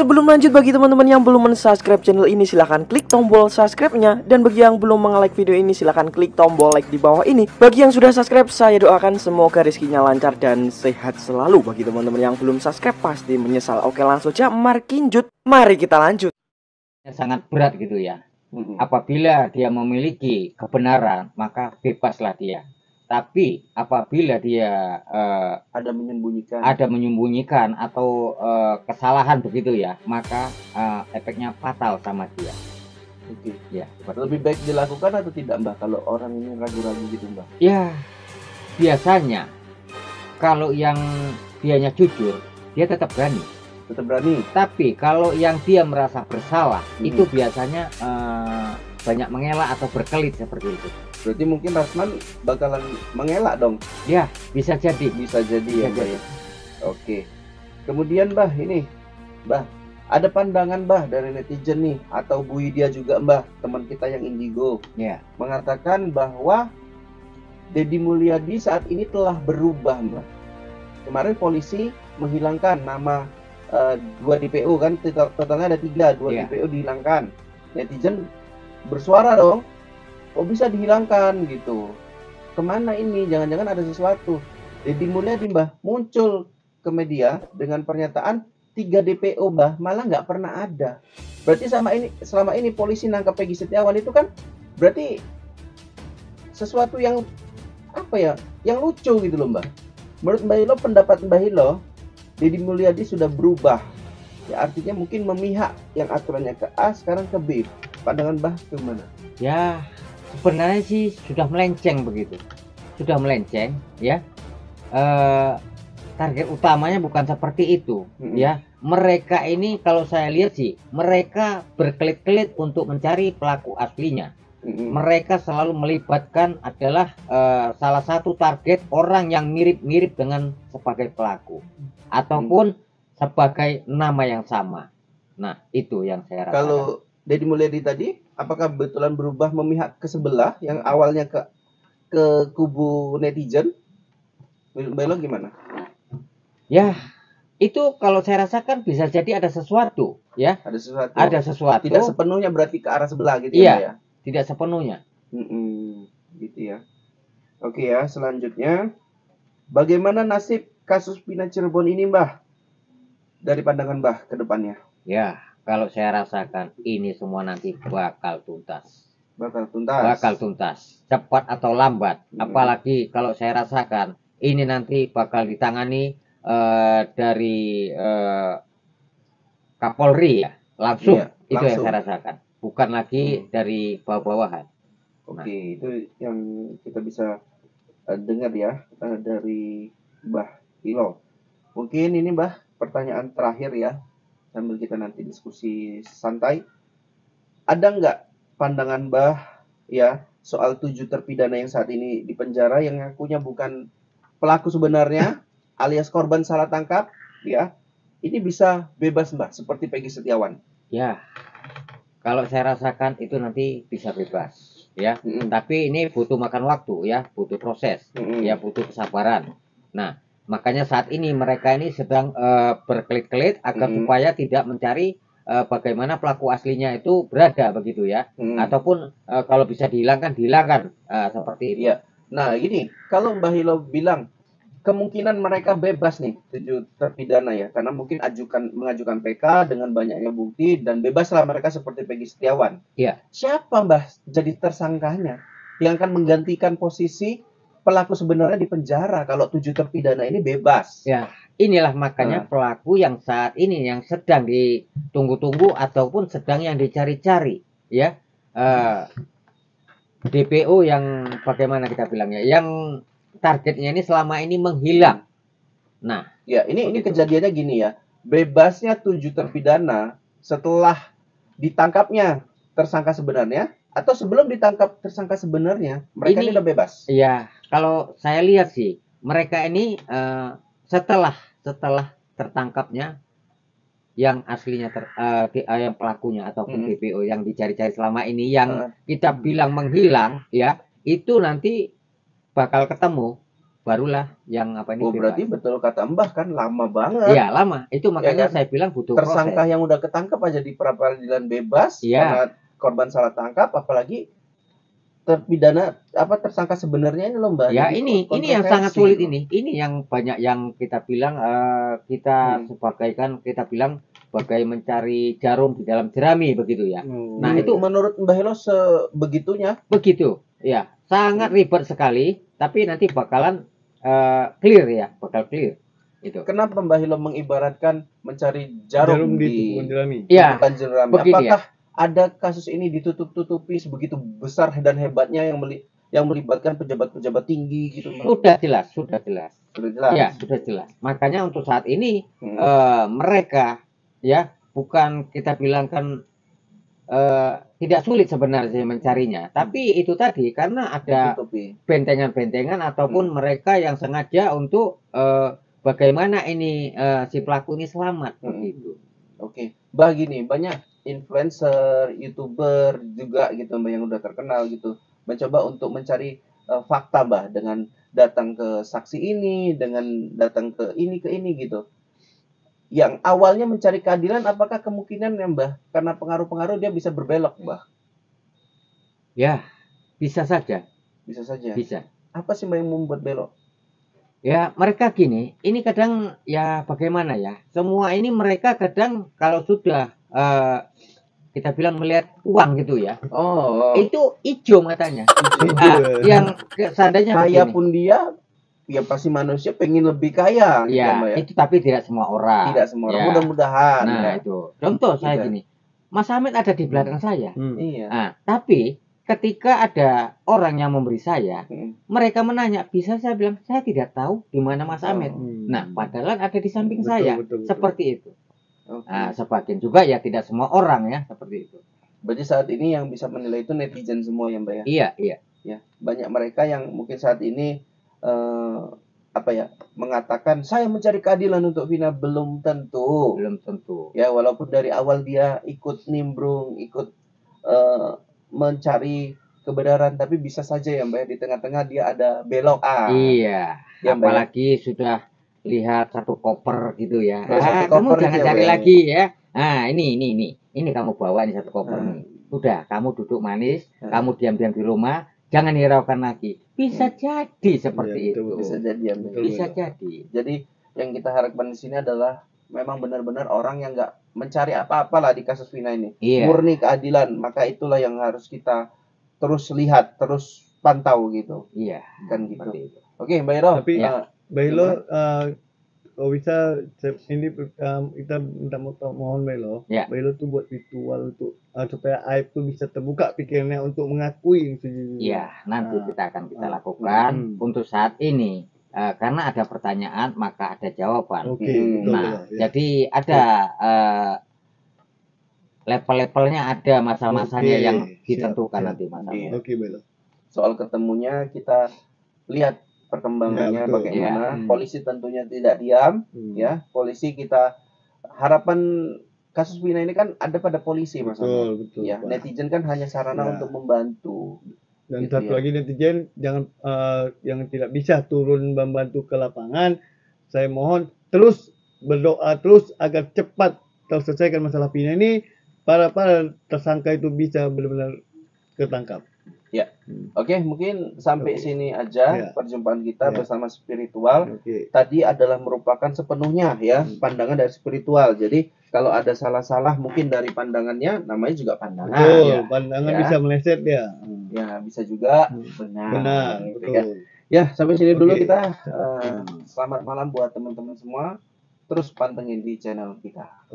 sebelum lanjut, bagi teman-teman yang belum men-subscribe channel ini, silahkan klik tombol subscribe-nya. Dan bagi yang belum nge-like video ini, silahkan klik tombol like di bawah ini. Bagi yang sudah subscribe, saya doakan semoga rezekinya lancar dan sehat selalu. Bagi teman-teman yang belum subscribe, pasti menyesal. Oke, langsung aja, mari kita lanjut. Sangat berat gitu ya. Apabila dia memiliki kebenaran, maka bebaslah dia. Tapi apabila dia ada menyembunyikan atau kesalahan begitu ya, maka efeknya fatal sama dia. Oke. Ya, Lebih baik dilakukan atau tidak, Mbak, kalau orang ini ragu-ragu gitu, Mbak? ya, biasanya kalau yang dianya jujur, dia tetap berani. Tetap berani. Tapi kalau yang dia merasa bersalah, itu biasanya banyak mengelak atau berkelit seperti itu. Berarti mungkin Rasman bakalan mengelak dong. Ya, bisa jadi. Bisa jadi ya, Bisa Mbak. jadi. Ya? Oke. Kemudian, Mbah, ini, Mbah, ada pandangan, Mbah, dari netizen nih, atau Bu Widya juga, Mbah, teman kita yang indigo, Ya. mengatakan bahwa Deddy Mulyadi saat ini telah berubah, Mbah. Kemarin polisi menghilangkan nama 2 DPO kan, totalnya ada 3, 2 Ya. DPO dihilangkan. Netizen bersuara dong, kok bisa dihilangkan gitu? Kemana ini? Jangan-jangan ada sesuatu. Deddy Mulyadi, Mbah, muncul ke media dengan pernyataan 3 DPO, Mbah, malah nggak pernah ada. Berarti selama ini polisi nangkap Peggy Setiawan itu kan berarti sesuatu yang apa ya? Yang lucu gitu loh, Mbah. Menurut Mbah Hilo, pendapat Mbah Hilo, Deddy Mulyadi sudah berubah. Ya, artinya mungkin memihak, yang aturannya ke A sekarang ke B. Pandangan Mbah gimana? Ya, sebenarnya sih sudah melenceng begitu. Sudah melenceng, ya. Target utamanya bukan seperti itu, ya. Mereka ini kalau saya lihat sih, mereka berkelit-kelit untuk mencari pelaku aslinya. Mereka selalu melibatkan adalah salah satu target orang yang mirip-mirip dengan sebagai pelaku ataupun sebagai nama yang sama. Nah, itu yang saya rasakan. Kalau Deddy Mulyadi tadi, apakah betulan berubah memihak ke sebelah yang awalnya ke kubu netizen? Belo gimana? Ya, itu kalau saya rasakan bisa jadi ada sesuatu, ya. Ada sesuatu. Ada sesuatu. Tidak sepenuhnya berarti ke arah sebelah gitu Iya, ya, Mbak, ya? tidak sepenuhnya. Gitu ya. Oke ya, selanjutnya, bagaimana nasib kasus Pina Cirebon ini, Mbah? Dari pandangan Mbah ke depannya. Ya, kalau saya rasakan ini semua nanti bakal tuntas. Bakal tuntas. Bakal tuntas, cepat atau lambat. Apalagi kalau saya rasakan ini nanti bakal ditangani dari Kapolri ya, langsung. Iya, itu langsung. yang saya rasakan, bukan lagi dari bawah-bawahan. Oke, itu yang kita bisa dengar ya dari Mbah Hilo. Mungkin ini, Mbah, pertanyaan terakhir ya, sambil kita nanti diskusi santai. Ada nggak pandangan Mbah ya soal 7 terpidana yang saat ini di penjara yang ngakunya bukan pelaku sebenarnya alias korban salah tangkap ya, ini bisa bebas, Mbah, seperti Peggy Setiawan? Ya, kalau saya rasakan itu nanti bisa bebas, ya. Tapi ini butuh makan waktu, ya, butuh proses, ya, butuh kesabaran. Nah, makanya saat ini mereka ini sedang berkelit-kelit agar supaya tidak mencari bagaimana pelaku aslinya itu berada begitu ya, ataupun kalau bisa dihilangkan seperti itu. Iya. Nah, gini, kalau Mbah Hilo bilang kemungkinan mereka bebas nih 7 terpidana ya, karena mungkin mengajukan PK dengan banyaknya bukti dan bebaslah mereka seperti Peggy Setiawan. Iya. Siapa, Mbah, jadi tersangkanya yang akan menggantikan posisi pelaku sebenarnya di penjara kalau 7 terpidana ini bebas? Ya, inilah makanya pelaku yang saat ini yang sedang ditunggu-tunggu ataupun sedang yang dicari-cari, ya. DPO yang bagaimana kita bilangnya, yang targetnya ini selama ini menghilang. Nah, ya, ini kejadiannya gini ya. Bebasnya 7 terpidana setelah ditangkapnya tersangka sebenarnya atau sebelum ditangkap tersangka sebenarnya mereka ini udah bebas? Iya, kalau saya lihat sih mereka ini setelah tertangkapnya yang aslinya yang pelakunya ataupun DPO yang dicari-cari selama ini yang kita bilang menghilang, ya, itu nanti bakal ketemu barulah yang apa ini Oh, berarti bebas. betul kata Mbah kan lama banget. Iya, lama. Itu makanya kan? saya bilang butuh Tersangka proses. yang udah ketangkap aja di pra-peradilan bebas Iya. karena korban salah tangkap, apalagi terpidana apa tersangka sebenarnya ini loh Mbak. Ya, Jadi ini yang sangat kontroversi sulit gitu. ini yang banyak yang kita bilang kita sebagaikan kita bilang bagai mencari jarum di dalam jerami begitu ya. Nah, itu menurut Mbah Hilo sebegitunya. begitu. Ya, sangat ribet sekali, tapi nanti bakalan clear ya, bakal clear. Itu. Kenapa Mbah Hilo mengibaratkan mencari jarum di Ya, tutupan jerami? begini Apakah ada kasus ini ditutup-tutupi sebegitu besar dan hebatnya yang melibatkan pejabat-pejabat tinggi gitu? Sudah jelas, sudah jelas. Sudah jelas. Ya, sudah jelas. Makanya untuk saat ini mereka ya bukan kita bilang kan tidak sulit sebenarnya mencarinya, tapi itu tadi karena ada Ditutupi. bentengan-bentengan ataupun mereka yang sengaja untuk bagaimana ini si pelaku ini selamat begitu. Oke, Mbak gini, banyak influencer, YouTuber juga gitu Mbak yang udah terkenal gitu, mencoba untuk mencari fakta Mbak dengan datang ke saksi ini, dengan datang ke ini gitu. Yang awalnya mencari keadilan, apakah kemungkinan ya Mbah karena pengaruh-pengaruh dia bisa berbelok Mbah? Ya, bisa saja. Bisa saja. Bisa. Apa sih Mbak yang membuat belok? Ya, mereka gini, ini kadang ya bagaimana ya, semua ini mereka kadang kalau sudah kita bilang melihat uang gitu ya, itu hijau matanya. Yang seandainya kaya begini, pun dia, ya pasti manusia pengen lebih kaya. ya, Mbak, ya? itu tapi tidak semua orang. Tidak semua orang, Ya. mudah-mudahan. Nah, ya. itu. Contoh saya Gitu. gini, Mas Hamid ada di belakang saya. Iya. Nah, tapi ketika ada orang yang memberi saya, mereka menanya, bisa saya bilang, saya tidak tahu di mana Mas Hamid. Nah, padahal ada di samping saya. Seperti itu. Nah, sebagian juga ya tidak semua orang ya, seperti itu. Berarti saat ini yang bisa menilai itu netizen semua ya Mbak ya? Iya, iya. Ya, banyak mereka yang mungkin saat ini mengatakan saya mencari keadilan untuk Vina, belum tentu. Belum tentu. Ya, walaupun dari awal dia ikut nimbrung, ikut mencari kebenaran, tapi bisa saja ya Mbak di tengah-tengah dia ada belok. Iya, ya, Mbak, apalagi sudah lihat satu koper gitu ya. Satu Kamu koper jangan itu ya, cari Mbak, lagi ya. Nah, ini kamu bawa ini satu koper nih. Udah, kamu duduk manis, kamu diam-diam di rumah, jangan hiraukan lagi. Bisa jadi seperti itu. Bisa jadi ya, Mbak. Bisa jadi. Jadi yang kita harapkan di sini adalah memang benar-benar orang yang nggak mencari apa-apa lah di kasus Vina ini. Iya. Murni keadilan, maka itulah yang harus kita terus lihat, terus pantau gitu. Iya. Kan gitu. Itu. Oke, Mbak Iro. Tapi Mbak Ilo, kalau bisa ini kita minta mohon Mbak Ilo, Mbak Ilo tuh buat ritual untuk supaya aib tuh bisa terbuka pikirannya untuk mengakui sejujurnya. Iya, nanti kita lakukan untuk saat ini. Karena ada pertanyaan maka ada jawaban. Nah, jadi ada level-levelnya, ada masa-masanya yang ditentukan nanti masalahnya. Oke, Bella. Soal ketemunya kita lihat perkembangannya bagaimana. Polisi tentunya tidak diam, ya. Polisi kita harapan kasus Vina ini kan ada pada polisi, Mas. Betul, ya, Pak. Netizen kan hanya sarana untuk membantu. Dan gitu, satu lagi netizen jangan yang tidak bisa turun membantu ke lapangan, saya mohon terus berdoa terus agar cepat terselesaikan masalah Vina ini, para tersangka itu bisa benar-benar ketangkap. Ya, oke, mungkin sampai sini aja perjumpaan kita bersama spiritual. Tadi adalah merupakan sepenuhnya ya pandangan dari spiritual. Jadi kalau ada salah-salah mungkin dari pandangannya, namanya juga pandangan. Betul, pandangan bisa meleset ya. Ya, bisa juga benar. Benar, gitu, betul. kan? Ya, sampai sini dulu kita. Selamat malam buat teman-teman semua. Terus pantengin di channel kita.